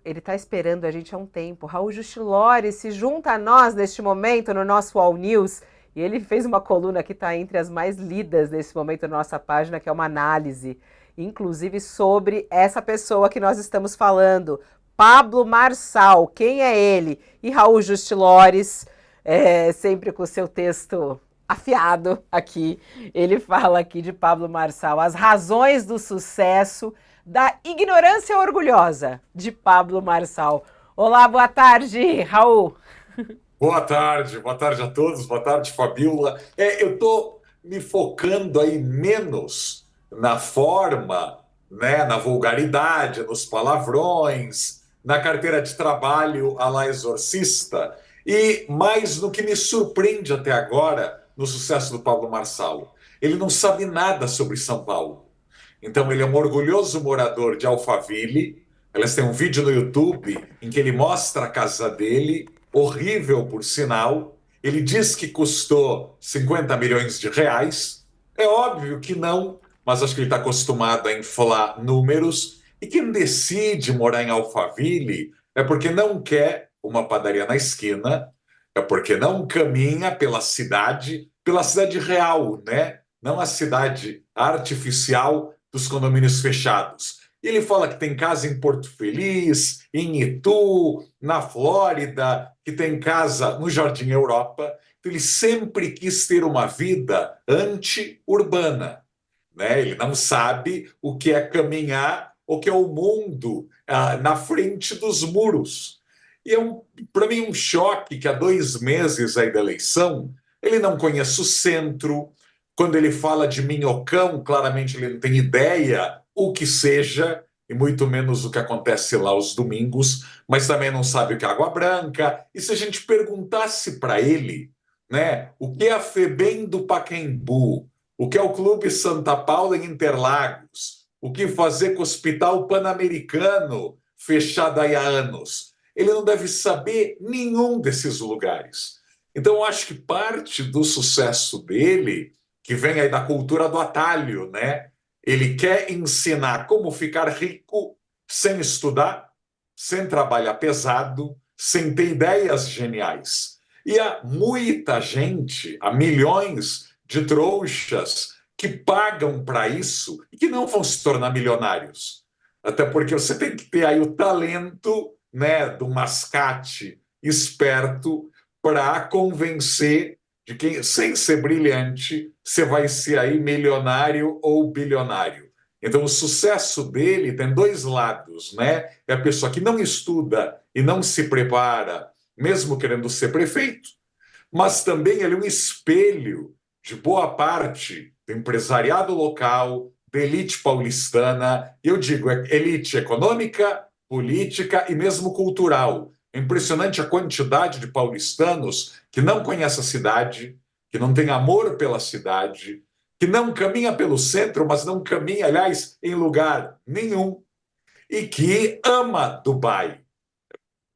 ele está esperando a gente há um tempo. Raul Justilori se junta a nós neste momento no nosso All News. E ele fez uma coluna que está entre as mais lidas nesse momento na nossa página, que é uma análise, inclusive sobre essa pessoa que nós estamos falando, Pablo Marçal. Quem é ele? E Raul Justilores, sempre com o seu texto afiado aqui, ele fala aqui de Pablo Marçal, as razões do sucesso da ignorância orgulhosa de Pablo Marçal. Olá, boa tarde, Raul. Boa tarde a todos, boa tarde, Fabiola. Eu estou me focando aí menos na forma, né, na vulgaridade, nos palavrões, na carteira de trabalho à la exorcista, e mais no que me surpreende até agora no sucesso do Pablo Marçal. Ele não sabe nada sobre São Paulo. Então, ele é um orgulhoso morador de Alphaville. Aliás, tem um vídeo no YouTube em que ele mostra a casa dele, horrível por sinal. Ele diz que custou 50 milhões de reais. É óbvio que não, mas acho que ele está acostumado a inflar números. E quem decide morar em Alphaville é porque não quer uma padaria na esquina, é porque não caminha pela cidade real, né? Não a cidade artificial dos condomínios fechados. E ele fala que tem casa em Porto Feliz, em Itu, na Flórida, que tem casa no Jardim Europa. Então, ele sempre quis ter uma vida anti-urbana, né? Ele não sabe o que é caminhar, o que é o mundo na frente dos muros. E para mim, um choque que há 2 meses aí da eleição, ele não conhece o centro. Quando ele fala de minhocão, claramente ele não tem ideia o que seja, e muito menos o que acontece lá aos domingos, mas também não sabe o que é água branca. E se a gente perguntasse para ele, né, o que é a FEBEM do Pacaembu, o que é o Clube Santa Paula em Interlagos, o que fazer com o Hospital Pan-Americano fechado aí há anos, ele não deve saber nenhum desses lugares. Então, eu acho que parte do sucesso dele, que vem aí da cultura do atalho, né? Ele quer ensinar como ficar rico sem estudar, sem trabalhar pesado, sem ter ideias geniais. E há muita gente, há milhões de trouxas que pagam para isso e que não vão se tornar milionários. Até porque você tem que ter aí o talento, né, do mascate esperto para convencer de que, sem ser brilhante, você vai ser aí milionário ou bilionário. Então, o sucesso dele tem dois lados, né? É a pessoa que não estuda e não se prepara, mesmo querendo ser prefeito, mas também ele é um espelho de boa parte do empresariado local, da elite paulistana. Eu digo, é elite econômica, política e mesmo cultural. É impressionante a quantidade de paulistanos que não conhece a cidade, que não tem amor pela cidade, que não caminha pelo centro, mas não caminha, aliás, em lugar nenhum, e que ama Dubai.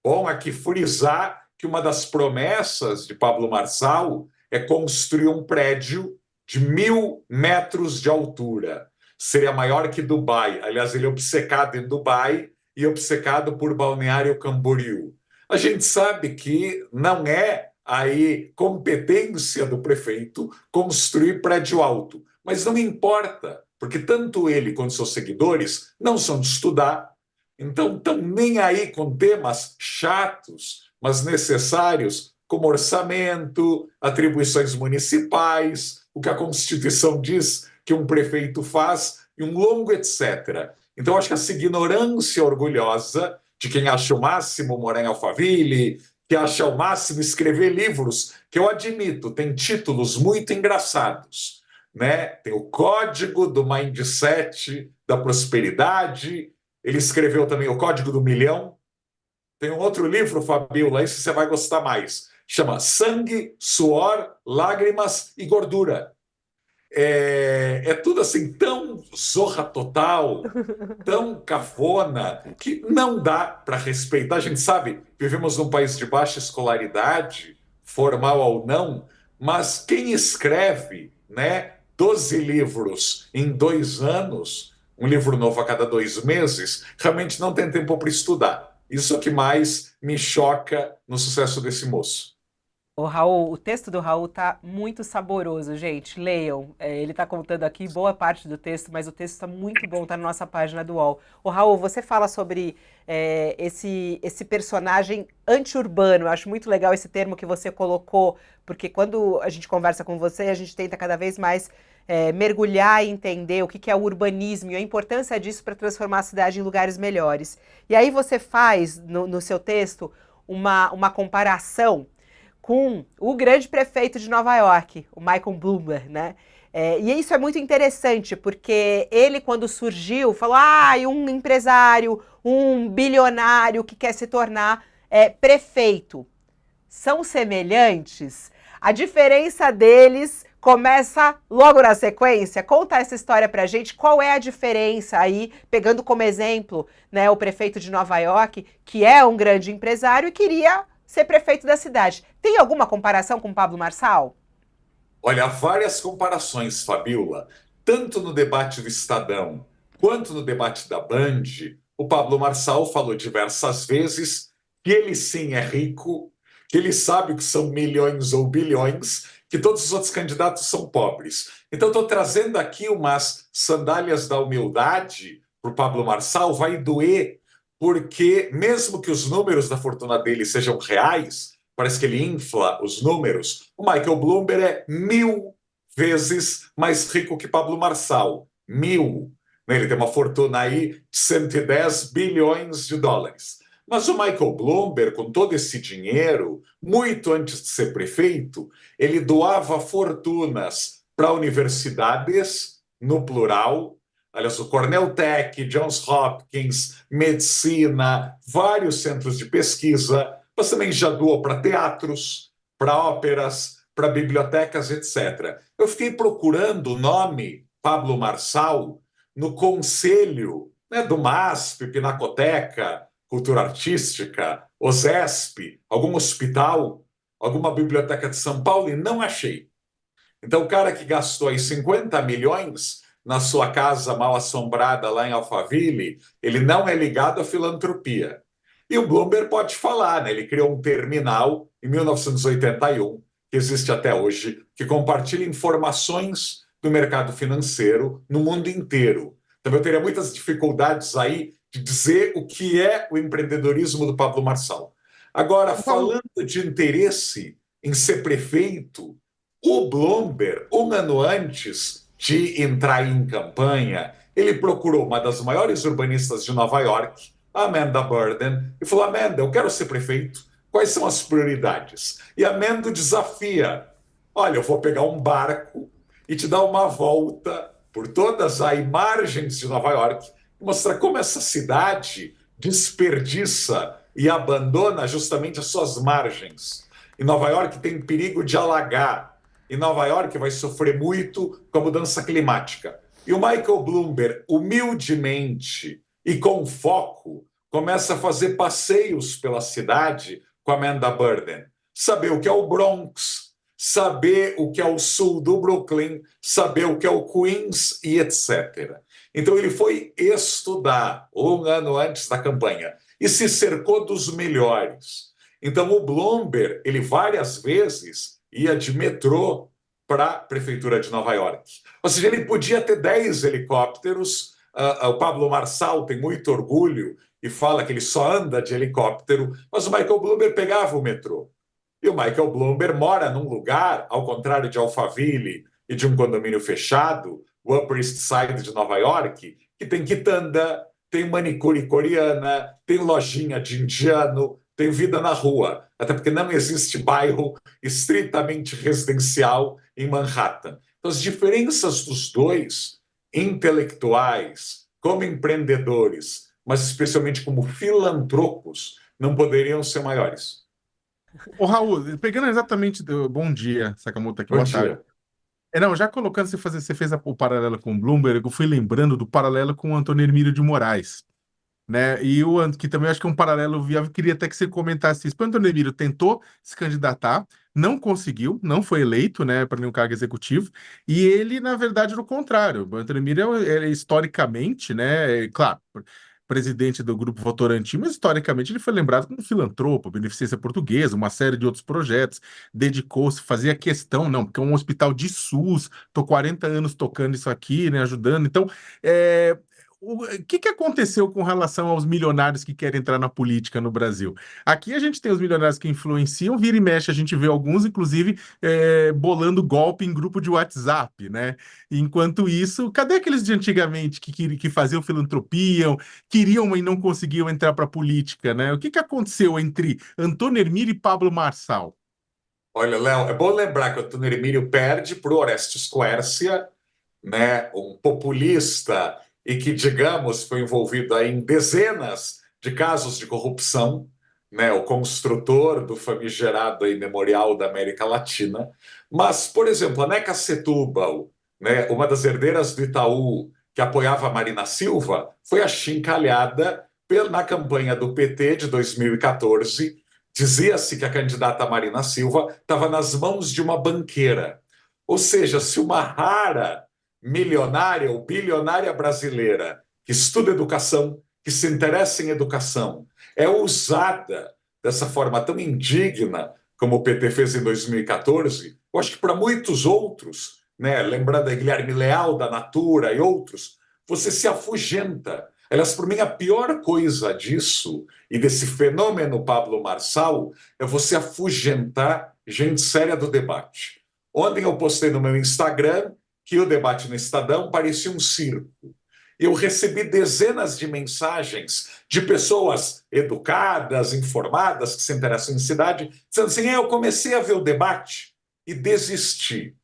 Bom aqui frisar que uma das promessas de Pablo Marçal é construir um prédio de 1.000 metros de altura. Seria maior que Dubai. Aliás, ele é obcecado em Dubai e obcecado por Balneário Camboriú. A gente sabe que não é aí competência do prefeito construir prédio alto, mas não importa, porque tanto ele quanto seus seguidores não são de estudar, então estão nem aí com temas chatos, mas necessários, como orçamento, atribuições municipais, o que a Constituição diz que um prefeito faz, e um longo etc. Então, acho que essa ignorância orgulhosa de quem acha o máximo morar em Alphaville, que acha o máximo escrever livros, que eu admito, tem títulos muito engraçados, né? Tem o Código do Mindset da Prosperidade. Ele escreveu também O Código do Milhão. Tem um outro livro, Fabiola, esse você vai gostar mais. Chama Sangue, Suor, Lágrimas e Gordura. É tudo assim tão zorra total, tão cafona, que não dá para respeitar. A gente sabe, vivemos num país de baixa escolaridade, formal ou não, mas quem escreve, né, 12 livros em 2 anos, um livro novo a cada 2 meses, realmente não tem tempo para estudar. Isso é o que mais me choca no sucesso desse moço. O Raul, o texto do Raul tá muito saboroso, gente. Leiam. Ele tá contando aqui boa parte do texto, mas o texto tá muito bom, tá na nossa página do UOL. O Raul, você fala sobre esse personagem anti-urbano. Eu acho muito legal esse termo que você colocou, porque quando a gente conversa com você, a gente tenta cada vez mais mergulhar e entender o que que é o urbanismo e a importância disso para transformar a cidade em lugares melhores. E aí você faz, no seu texto, uma comparação com o grande prefeito de Nova York, o Michael Bloomberg, né? E isso é muito interessante, porque ele, quando surgiu, falou: e um empresário, um bilionário que quer se tornar prefeito. São semelhantes? A diferença deles começa logo na sequência. Conta essa história pra gente. Qual é a diferença aí, pegando como exemplo, né, o prefeito de Nova York, que é um grande empresário e queria ser prefeito da cidade. Tem alguma comparação com Pablo Marçal? Olha, há várias comparações, Fabiola. Tanto no debate do Estadão quanto no debate da Band, o Pablo Marçal falou diversas vezes que ele sim é rico, que ele sabe que são milhões ou bilhões, que todos os outros candidatos são pobres. Então, estou trazendo aqui umas sandálias da humildade para o Pablo Marçal, vai doer, porque mesmo que os números da fortuna dele sejam reais, parece que ele infla os números. O Michael Bloomberg é 1000 vezes mais rico que Pablo Marçal. 1000. Ele tem uma fortuna aí de 110 bilhões de dólares. Mas o Michael Bloomberg, com todo esse dinheiro, muito antes de ser prefeito, ele doava fortunas para universidades, no plural. Aliás, o Cornell Tech, Johns Hopkins, medicina, vários centros de pesquisa, mas também já doou para teatros, para óperas, para bibliotecas, etc. Eu fiquei procurando o nome Pablo Marçal no conselho, né, do MASP, Pinacoteca, Cultura Artística, OSESP, algum hospital, alguma biblioteca de São Paulo, e não achei. Então, o cara que gastou aí 50 milhões na sua casa mal assombrada lá em Alphaville, ele não é ligado à filantropia. E o Bloomberg pode falar, né? Ele criou um terminal em 1981, que existe até hoje, que compartilha informações do mercado financeiro no mundo inteiro. Então, eu teria muitas dificuldades aí de dizer o que é o empreendedorismo do Pablo Marçal. Agora, Raul, falando de interesse em ser prefeito, o Bloomberg, um ano antes de entrar em campanha, ele procurou uma das maiores urbanistas de Nova York, a Amanda Burden, e falou: Amanda, eu quero ser prefeito, quais são as prioridades? E a Amanda desafia: olha, eu vou pegar um barco e te dar uma volta por todas as margens de Nova York e mostrar como essa cidade desperdiça e abandona justamente as suas margens. E Nova York tem perigo de alagar. E Nova York vai sofrer muito com a mudança climática. E o Michael Bloomberg, humildemente e com foco, começa a fazer passeios pela cidade com a Amanda Burden. Saber o que é o Bronx, saber o que é o sul do Brooklyn, saber o que é o Queens e etc. Então ele foi estudar um ano antes da campanha e se cercou dos melhores. Então o Bloomberg, ele várias vezes ia de metrô para a prefeitura de Nova York. Ou seja, ele podia ter 10 helicópteros. O Pablo Marçal tem muito orgulho e fala que ele só anda de helicóptero, mas o Michael Bloomberg pegava o metrô. E o Michael Bloomberg mora num lugar, ao contrário de Alphaville e de um condomínio fechado, o Upper East Side de Nova York, que tem quitanda, tem manicure coreana, tem lojinha de indiano, tem vida na rua. Até porque não existe bairro estritamente residencial em Manhattan. Então, as diferenças dos dois, intelectuais, como empreendedores, mas especialmente como filantropos, não poderiam ser maiores. ô Raul, pegando exatamente bom dia, Sakamoto aqui, Bom boa tarde. dia. Não, já colocando você fez o paralelo com o Bloomberg, eu fui lembrando do paralelo com o Antônio Hermílio de Moraes, né? E que também acho que é um paralelo viável, queria até que você comentasse isso. O Antônio Hermílio tentou se candidatar, não conseguiu, não foi eleito, né, para nenhum cargo executivo, e ele, na verdade, era o contrário. O Antônio Hermílio, historicamente, né, claro, presidente do Grupo Votorantim, mas historicamente ele foi lembrado como filantropo, Beneficência Portuguesa, uma série de outros projetos, dedicou-se, fazia questão, não, porque é um hospital de SUS, estou 40 anos tocando isso aqui, né, ajudando. Então, o que aconteceu com relação aos milionários que querem entrar na política no Brasil? Aqui a gente tem os milionários que influenciam, vira e mexe, a gente vê alguns, inclusive, bolando golpe em grupo de WhatsApp, né? Enquanto isso, cadê aqueles de antigamente que faziam filantropia, queriam e não conseguiam entrar para a política, né? O que aconteceu entre Antônio Hermílio e Pablo Marçal? Olha, Léo, é bom lembrar que o Antônio Hermílio perde para o Orestes Quércia, né, um populista e que, digamos, foi envolvido aí em dezenas de casos de corrupção, né, o construtor do famigerado aí Memorial da América Latina. Mas, por exemplo, a Neca Setúbal, né, uma das herdeiras do Itaú, que apoiava a Marina Silva, foi achincalhada na campanha do PT de 2014. Dizia-se que a candidata Marina Silva estava nas mãos de uma banqueira. Ou seja, se uma rara milionária ou bilionária brasileira que estuda educação, que se interessa em educação, é usada dessa forma tão indigna como o PT fez em 2014, eu acho que para muitos outros, né, lembrando a Guilherme Leal da Natura e outros, você se afugenta. Aliás, para mim, a pior coisa disso e desse fenômeno Pablo Marçal é você afugentar gente séria do debate. Ontem eu postei no meu Instagram que o debate no Estadão parecia um circo. Eu recebi dezenas de mensagens de pessoas educadas, informadas, que se interessam em cidade, dizendo assim: eu comecei a ver o debate e desisti.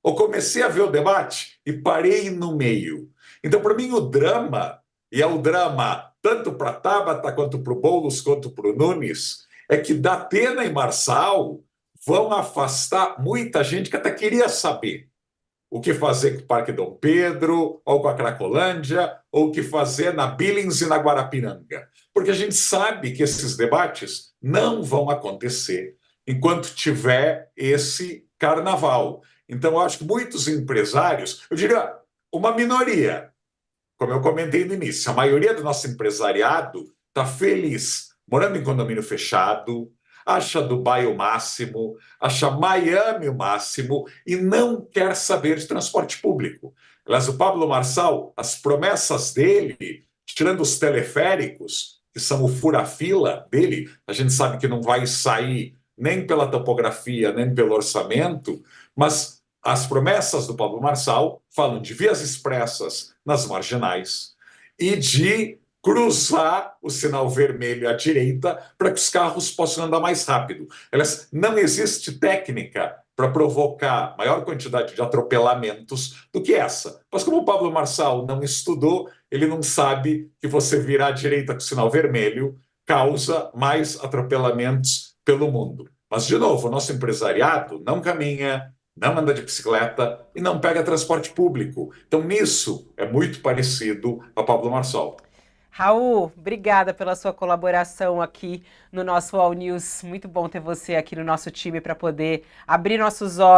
Eu comecei a ver o debate e parei no meio. Então, para mim, o drama, e é o drama tanto para a Tabata, quanto para o Boulos, quanto para o Nunes, é que Datena e Marçal vão afastar muita gente que até queria saber o que fazer com o Parque Dom Pedro, ou com a Cracolândia, ou o que fazer na Billings e na Guarapiranga. Porque a gente sabe que esses debates não vão acontecer enquanto tiver esse carnaval. Então, eu acho que muitos empresários, eu diria uma minoria, como eu comentei no início, a maioria do nosso empresariado está feliz, morando em condomínio fechado, acha Dubai o máximo, acha Miami o máximo e não quer saber de transporte público. Aliás, o Pablo Marçal, as promessas dele, tirando os teleféricos, que são o fura-fila dele, a gente sabe que não vai sair nem pela topografia, nem pelo orçamento, mas as promessas do Pablo Marçal falam de vias expressas nas marginais e de cruzar o sinal vermelho à direita para que os carros possam andar mais rápido. Aliás, não existe técnica para provocar maior quantidade de atropelamentos do que essa. Mas como o Pablo Marçal não estudou, ele não sabe que você virar à direita com o sinal vermelho causa mais atropelamentos pelo mundo. Mas, de novo, o nosso empresariado não caminha, não anda de bicicleta e não pega transporte público. Então, nisso, é muito parecido ao Pablo Marçal. Raul, obrigada pela sua colaboração aqui no nosso All News. Muito bom ter você aqui no nosso time para poder abrir nossos olhos